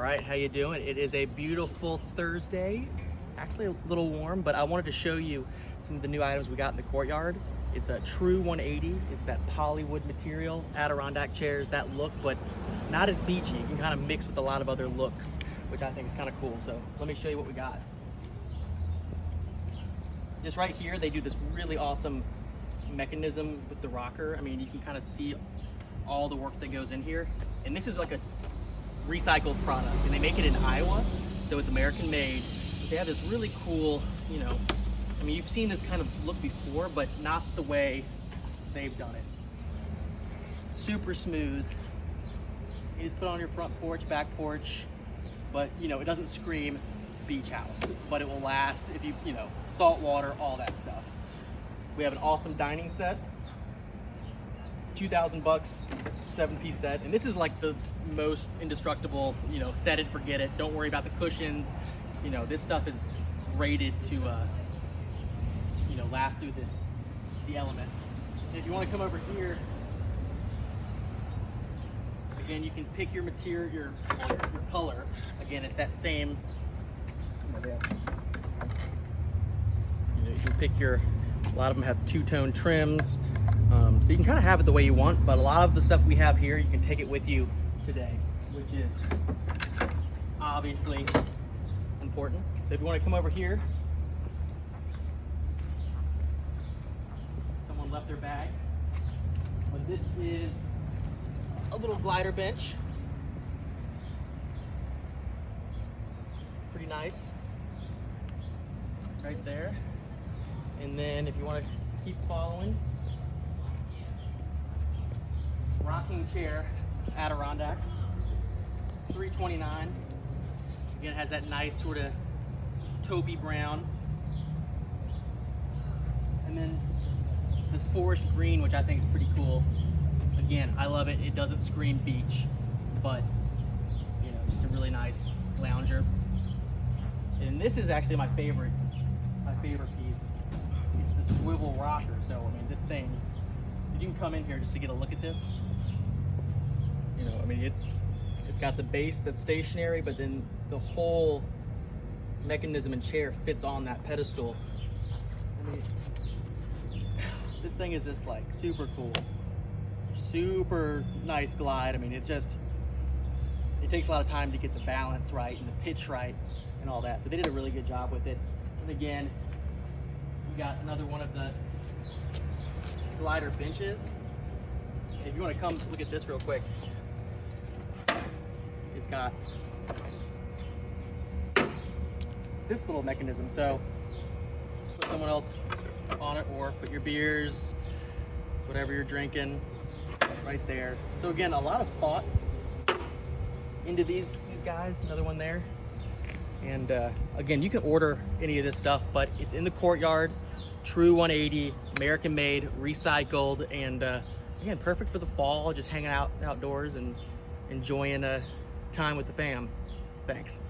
right, how you doing? It is a beautiful Thursday. Actually a little warm, but I wanted to show you some of the new items we got in the Courtyard. It's a true 180. It's that polywood material, Adirondack chairs, that look, but not as beachy. You can kind of mix with a lot of other looks, which I think is kind of cool. So let me show you what we got. Just right here, they do this really awesome mechanism with the rocker. I mean, you can kind of see all the work that goes in here. And this is like a recycled product, and they make it in Iowa, so it's American made. But they have this really cool, you know, I mean, you've seen this kind of look before, but not the way they've done it. Super smooth. You just put it on your front porch, back porch, but you know, it doesn't scream beach house, but it will last if you know, salt water, all that stuff. We have an awesome dining set, 2,000 bucks, 7-piece set. And this is like the most indestructible, you know, set it, forget it. Don't worry about the cushions. You know, this stuff is rated to, you know, last through the elements. And if you want to come over here, again, you can pick your material, your color. Again, it's that same, you know, you can pick your, a lot of them have two-tone trims. So you can kind of have it the way you want, but a lot of the stuff we have here, you can take it with you today, which is obviously important. So if you want to come over here, someone left their bag, but this is a little glider bench. Pretty nice, right there. And then if you want to keep following, rocking chair, Adirondacks, $329. Again, it has that nice sort of taupey brown. And then this forest green, which I think is pretty cool. Again, I love it. It doesn't scream beach, but you know, just a really nice lounger. And this is actually my favorite piece. It's the swivel rocker. So I mean, this thing, you can come in here just to get a look at this. You know, I mean, it's got the base that's stationary, but then the whole mechanism and chair fits on that pedestal. I mean, this thing is just like super cool, super nice glide. I mean, it's just, it takes a lot of time to get the balance right and the pitch right and all that. So they did a really good job with it. And again, you got another one of the glider benches. If you want to come look at this real quick, it's got this little mechanism. So put someone else on it, or put your beers, whatever you're drinking, right there. So again, a lot of thought into these guys. Another one there. And again, you can order any of this stuff, but it's in the Courtyard, true 180, American made, recycled, and again, perfect for the fall, just hanging out outdoors and enjoying time with the fam. Thanks.